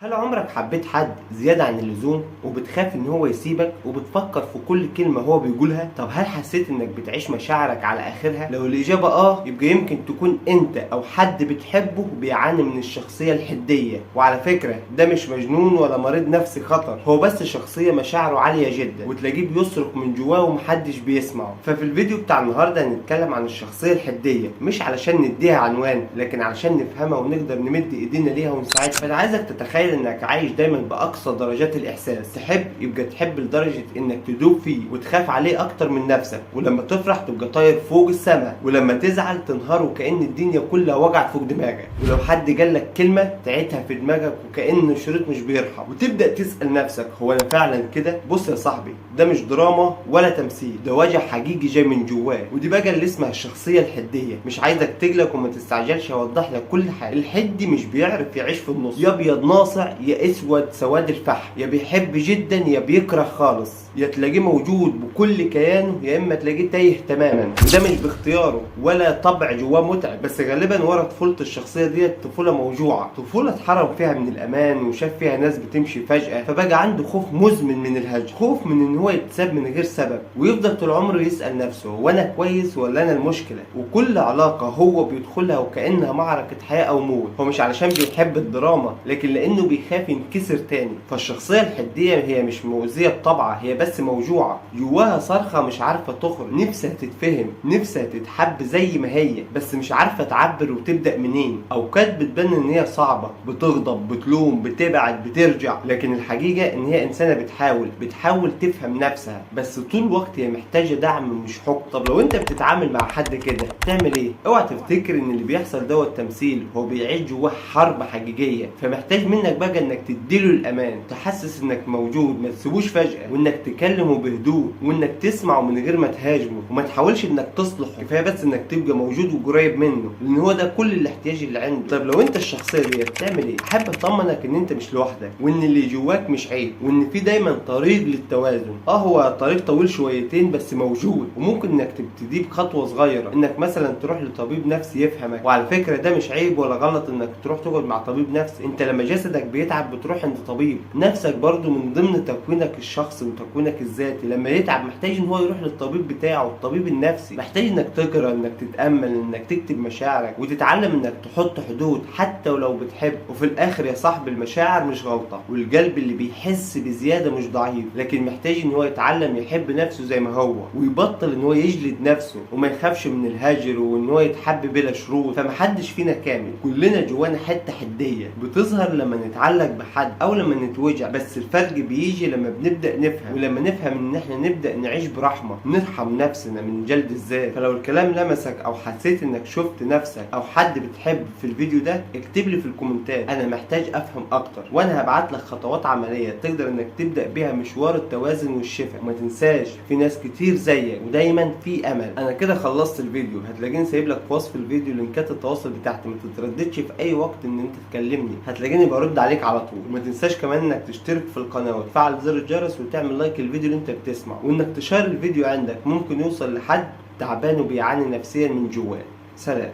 هل عمرك حبيت حد زيادة عن اللزوم وبتخاف ان هو يسيبك وبتفكر في كل كلمة هو بيقولها؟ طب هل حسيت انك بتعيش مشاعرك على اخرها؟ لو الاجابة يبقى يمكن تكون انت او حد بتحبه بيعاني من الشخصية الحدية. وعلى فكرة ده مش مجنون ولا مريض نفسي خطر، هو بس شخصية مشاعره عالية جدا وتلاقيه بيصرخ من جواه ومحدش بيسمعه. ففي الفيديو بتاع النهاردة هنتكلم عن الشخصية الحدية، مش علشان نديها عنوان لكن علشان نفهمها ونقدر نمد ايدينا ليها ونساعدها. فانا عايزك تتخيل انك عايش دايما باقصى درجات الاحساس، تحب يبقى تحب لدرجه انك تدوب فيه وتخاف عليه اكتر من نفسك، ولما تفرح تبقى طاير فوق السماء، ولما تزعل تنهار وكأن الدنيا كلها وجع فوق دماغك، ولو حد قال لك كلمه تعيدها في دماغك وكأن الشريط مش بيرحم، وتبدا تسال نفسك هو انا فعلا كده؟ بص يا صاحبي، ده مش دراما ولا تمثيل، ده وجع حقيقي جاي من جواه، ودي بقى اللي اسمها الشخصيه الحديه. مش عايزك تقلق وما تستعجلش، اوضح لك كل حاجه. الحدي مش بيعرف يعيش في النص، يا ابيض ناصع يا اسود سواد الفحم، يا بيحب جدا يا بيكره خالص، يا تلاقيه موجود بكل كيانه يا اما تلاقيه تايه تماما. وده مش باختياره ولا طبع جواه متعب، بس غالبا ورا طفوله الشخصيه ديت طفوله موجوعه، طفوله اتحرم فيها من الامان وشاف فيها ناس بتمشي فجاه، فبقى عنده خوف مزمن من الهجر، خوف من ان هو يتساب من غير سبب، ويفضل طول عمره يسال نفسه هو انا كويس ولا انا المشكله. وكل علاقه هو بيدخلها وكانها معركه حياه او موت، هو مش علشان بيحب الدراما لكن لانه بيخاف ينكسر تاني. فالشخصيه الحديه هي مش مؤذيه بطبعها، هي بس موجوعه، جواها صرخه مش عارفه تخرج، نفسها تتفهم، نفسها تتحب زي ما هي، بس مش عارفه تعبر وتبدا منين. اوقات بتبان ان هي صعبه، بتغضب، بتلوم، بتبعد، بترجع، لكن الحقيقه ان هي انسانه بتحاول تفهم نفسها، بس طول الوقت هي محتاجه دعم مش حكم. طب لو انت بتتعامل مع حد كده تعمل ايه؟ اوعى تفتكر ان اللي بيحصل دوت تمثيل، هو بيعيش جواه حرب حقيقيه، فمحتاج منك بقى انك تديله الامان، تحسس انك موجود، ما تسيبوش فجاه، وانك تكلمه بهدوء، وانك تسمعه من غير ما تهاجمه، وما تحاولش انك تصلحه، كفايه بس انك تبقى موجود وقريب منه، لان هو ده كل الاحتياج اللي عنده. طب لو انت الشخصيه دي بتعمل ايه؟ احب اطمنك ان انت مش لوحدك، وان اللي جواك مش عيب، وان في دايما طريق للتوازن. هو طريق طويل شويتين بس موجود، وممكن انك تبتديه بخطوه صغيره، انك مثلا تروح لطبيب نفسي يفهمك. وعلى فكره ده مش عيب ولا غلط انك تروح تقعد مع طبيب نفسي، انت لما جسدك بيتعب بتروح عند طبيب نفسك، برضو من ضمن تكوينك الشخصي وتكوينك الذاتي. لما يتعب محتاج ان هو يروح للطبيب بتاعه، الطبيب النفسي. محتاج انك تقرا، انك تتامل، انك تكتب مشاعرك، وتتعلم انك تحط حدود حتى ولو بتحب. وفي الاخر يا صاحبي المشاعر مش غلطه، والقلب اللي بيحس بزياده مش ضعيف، لكن محتاج ان هو يتعلم يحب نفسه زي ما هو، ويبطل ان هو يجلد نفسه، وما يخافش من الهجر، وان هو يتحب بلا شروط. فمحدش فينا كامل، كلنا جوانا حته حديه بتظهر لما نتعلق بحد او لما نتوجع، بس الفرق بيجي لما بنبدا نفهم، ولما نفهم ان احنا نبدا نعيش برحمه، نرحم نفسنا من جلد الذات. فلو الكلام لمسك او حسيت انك شفت نفسك او حد بتحب في الفيديو ده، اكتب لي في الكومنتات انا محتاج افهم اكتر، وانا هبعت لك خطوات عمليه تقدر انك تبدا بيها مشوار التوازن والشفاء. وما تنساش في ناس كتير زيك ودايما في امل. انا كده خلصت الفيديو، هتلاقيني سايب لك في وصف الفيديو لينكات التواصل بتاعتي، ما تترددش في اي وقت ان انت تكلمني، هتلاقيني برد عليك على طول. وما تنساش كمان انك تشترك في القناه وتفعل زر الجرس وتعمل لايك الفيديو اللي انت بتسمعه، وانك تشير الفيديو عندك، ممكن يوصل لحد تعبان وبيعاني نفسيا من جواه. سلام.